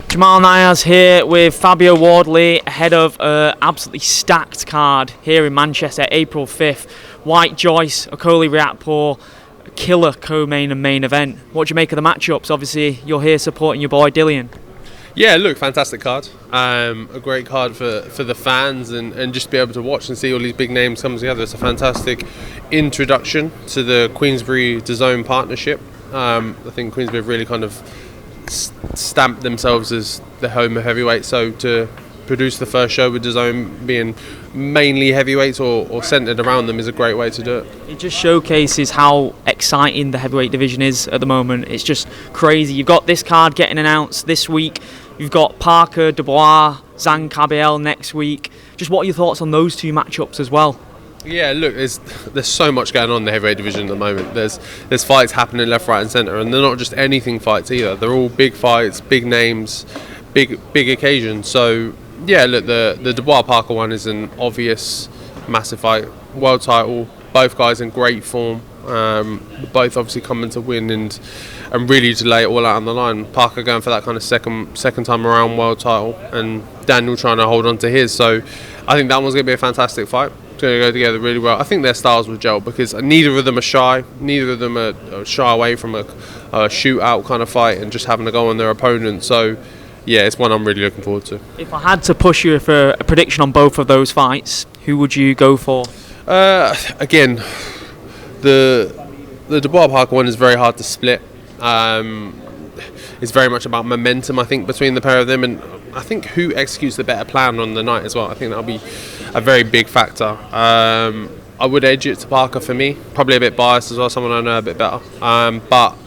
Jamal Niaz here with Fabio Wardley ahead of an absolutely stacked card here in Manchester, April 5th. White Joyce, Okoli Riakporhe, killer co-main and main event. What do you make of the matchups? Obviously, you're here supporting your boy Dillian. Yeah, look, fantastic card. A great card for the fans and just be able to watch and see all these big names come together. It's a fantastic introduction to the Queensberry DAZN partnership. I think Queensberry have really kind of stamped themselves as the home of heavyweight, so to produce the first show with DAZN being mainly heavyweights or centred around them is a great way to do it. It just showcases how exciting the heavyweight division is at the moment. It's just crazy. You've got this card getting announced this week. You've got Parker, Dubois, Zhang next week. Just what are your thoughts on those two matchups as well? Yeah, look, there's so much going on in the heavyweight division at the moment. There's fights happening left, right and centre, and they're not just anything fights either. They're all big fights, big names, big occasions. So yeah, look, the Dubois Parker one is an obvious massive fight, world title, both guys in great form, both obviously coming to win and really to lay it all out on the line. Parker going for that kind of second time around world title, and Daniel trying to hold on to his. So I think that one's going to be a fantastic fight. It's going to go together really well. I think their styles will gel because neither of them are shy. Neither of them are shy away from a shootout kind of fight and just having to go on their opponent. So yeah, it's one I'm really looking forward to. If I had to push you for a prediction on both of those fights, who would you go for? Again, the Dubois Parker one is very hard to split. It's very much about momentum, I think, between the pair of them, and I think who executes the better plan on the night as well. I think that'll be a very big factor. I would edge it to Parker for me, probably a bit biased as well, someone I know a bit better. But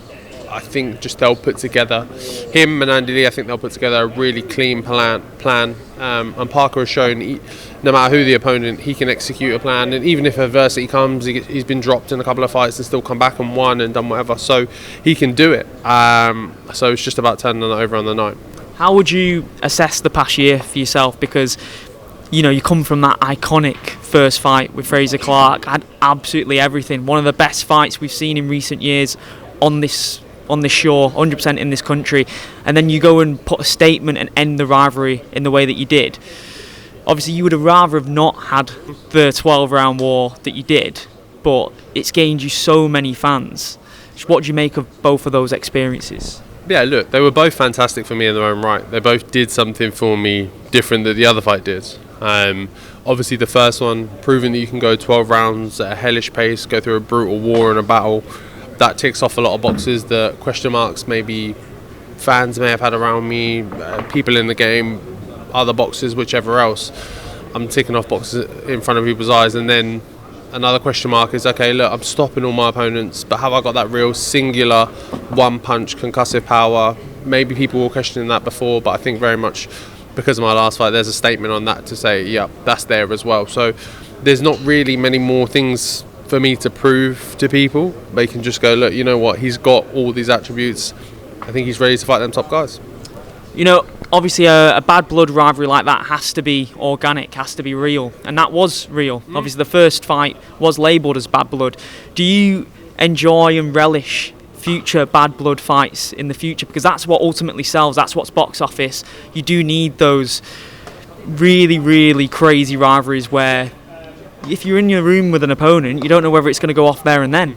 I think just they'll put together, him and Andy Lee, I think they'll put together a really clean plan. And Parker has shown, no matter who the opponent, he can execute a plan. And even if adversity comes, he's been dropped in a couple of fights and still come back and won and done whatever. So he can do it. So it's just about turning that over on the night. How would you assess the past year for yourself? Because you come from that iconic first fight with Fraser Clark, had absolutely everything. One of the best fights we've seen in recent years on this shore, 100% in this country, and then you go and put a statement and end the rivalry in the way that you did. Obviously, you would have rather have not had the 12-round war that you did, but it's gained you so many fans. What do you make of both of those experiences? Yeah, look, they were both fantastic for me in their own right. They both did something for me different that the other fight did. Obviously, the first one, proving that you can go 12 rounds at a hellish pace, go through a brutal war and a battle, that ticks off a lot of boxes that question marks maybe fans may have had around me, people in the game, other boxes, whichever else. I'm ticking off boxes in front of people's eyes, and then another question mark is, okay, look, I'm stopping all my opponents, but have I got that real singular one-punch concussive power? Maybe people were questioning that before, but I think very much because of my last fight, there's a statement on that to say, yeah, that's there as well. So there's not really many more things for me to prove to people. They can just go, look, you know what, he's got all these attributes. I think he's ready to fight them top guys. Obviously a bad blood rivalry like that has to be organic, has to be real, and that was real. Obviously the first fight was labelled as bad blood. Do you enjoy and relish future bad blood fights in the future? Because that's what ultimately sells, that's what's box office. You do need those really, really crazy rivalries where if you're in your room with an opponent, you don't know whether it's going to go off there and then.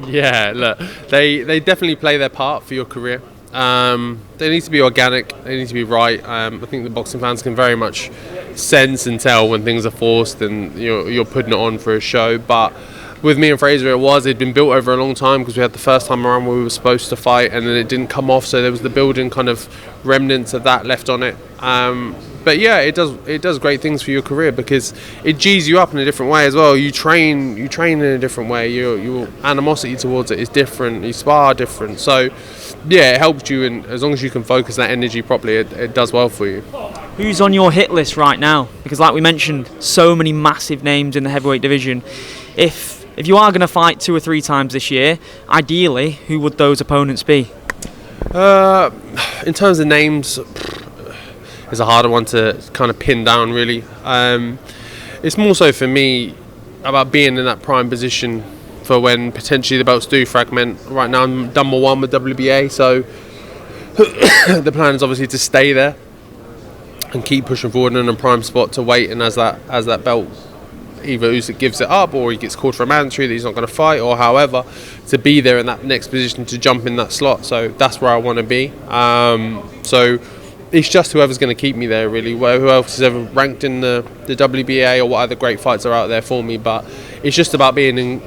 Yeah, look, they definitely play their part for your career. They need to be organic, they need to be right. I think the boxing fans can very much sense and tell when things are forced and you're putting it on for a show. But with me and Fraser, it'd been built over a long time because we had the first time around where we were supposed to fight and then it didn't come off, so there was the building kind of remnants of that left on it. But yeah, it does great things for your career because it G's you up in a different way as well. You train in a different way. Your animosity towards it is different. You spar different. So yeah, it helps you, and as long as you can focus that energy properly, it does well for you. Who's on your hit list right now? Because like we mentioned, so many massive names in the heavyweight division. If you are going to fight 2 or 3 times this year, ideally, who would those opponents be? In terms of names, it's a harder one to kind of pin down, really. It's more so for me about being in that prime position for when potentially the belts do fragment. Right now I'm number 1 with WBA, so the plan is obviously to stay there and keep pushing forward in a prime spot to wait, and as that belt either Usyk gives it up or he gets called for a mandatory that he's not going to fight, or however, to be there in that next position to jump in that slot. So that's where I want to be. So it's just whoever's going to keep me there, really. Who else is ever ranked in the WBA or what other great fights are out there for me. But it's just about being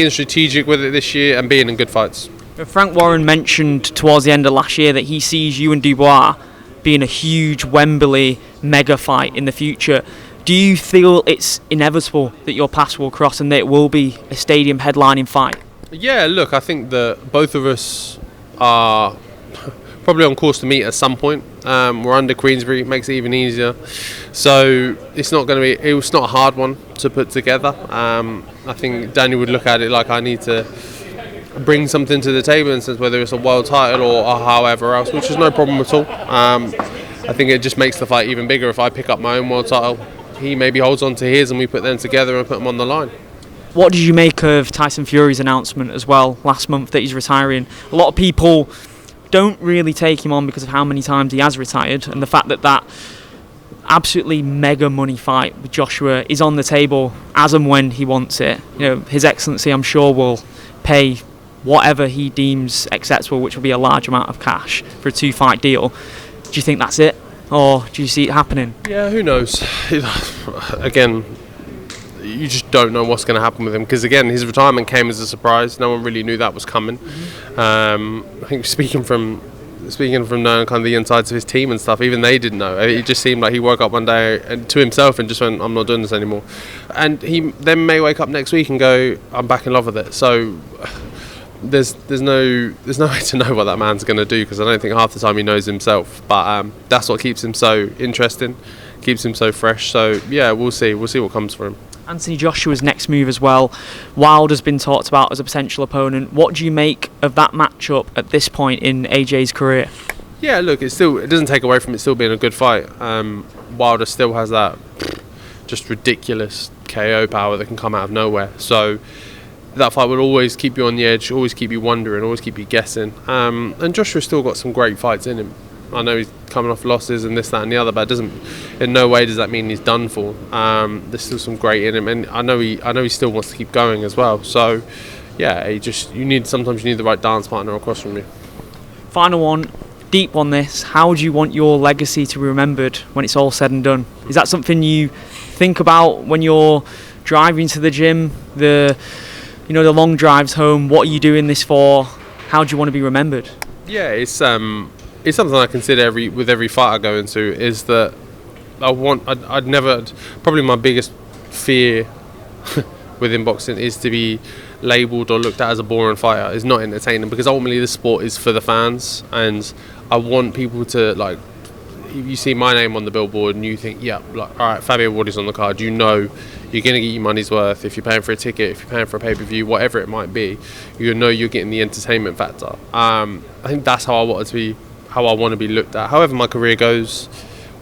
strategic with it this year and being in good fights. Frank Warren mentioned towards the end of last year that he sees you and Dubois being a huge Wembley mega fight in the future. Do you feel it's inevitable that your paths will cross and that it will be a stadium headlining fight? Yeah, look, I think that both of us are probably on course to meet at some point. We're under Queensbury, makes it even easier. So it's not a hard one to put together. I think Daniel would look at it like I need to bring something to the table, in the sense whether it's a world title or however else, which is no problem at all. I think it just makes the fight even bigger if I pick up my own world title. He maybe holds on to his and we put them together and put them on the line. What did you make of Tyson Fury's announcement as well last month that he's retiring? A lot of people don't really take him on because of how many times he has retired, and the fact that absolutely mega money fight with Joshua is on the table as and when he wants it. His Excellency, I'm sure, will pay whatever he deems acceptable, which will be a large amount of cash for a 2-fight deal. Do you think that's it, or do you see it happening? Yeah, who knows? Again, you just don't know what's going to happen with him, because again, his retirement came as a surprise. No one really knew that was coming. I think speaking from knowing kind of the insides of his team and stuff, even they didn't know. It just seemed like he woke up one day and to himself and just went, I'm not doing this anymore. And he then may wake up next week and go, I'm back in love with it. So there's no way to know what that man's going to do, because I don't think half the time he knows himself. But that's what keeps him so interesting, keeps him so fresh. So yeah, we'll see what comes for him. Anthony Joshua's next move as well. Wilder's been talked about as a potential opponent. What do you make of that matchup at this point in AJ's career? Yeah, look, it doesn't take away from it still being a good fight. Wilder still has that just ridiculous KO power that can come out of nowhere. So that fight will always keep you on the edge, always keep you wondering, always keep you guessing. And Joshua's still got some great fights in him. I know he's coming off losses and this, that and the other, but in no way does that mean he's done for. There's still some great in him, and I know he still wants to keep going as well. So yeah, sometimes you need the right dance partner across from you. Final one, deep on this. How do you want your legacy to be remembered when it's all said and done? Is that something you think about when you're driving to the gym, the long drives home? What are you doing this for? How do you want to be remembered? Yeah, it's something I consider with every fight I go into, is that probably my biggest fear within boxing is to be labelled or looked at as a boring fighter, is not entertaining, because ultimately the sport is for the fans, and I want people to, like, if you see my name on the billboard and you think, yeah, like, all right, Fabio Wardley's on the card, you're going to get your money's worth. If you're paying for a ticket, if you're paying for a pay-per-view, whatever it might be, you're getting the entertainment factor. I think that's how I want to be looked at. However my career goes,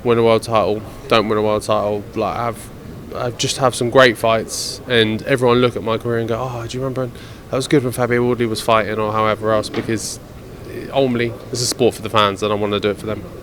win a world title, don't win a world title, like I just have some great fights, and everyone look at my career and go, oh, do you remember that was good when Fabio Wardley was fighting, or however else, because ultimately it's a sport for the fans and I want to do it for them.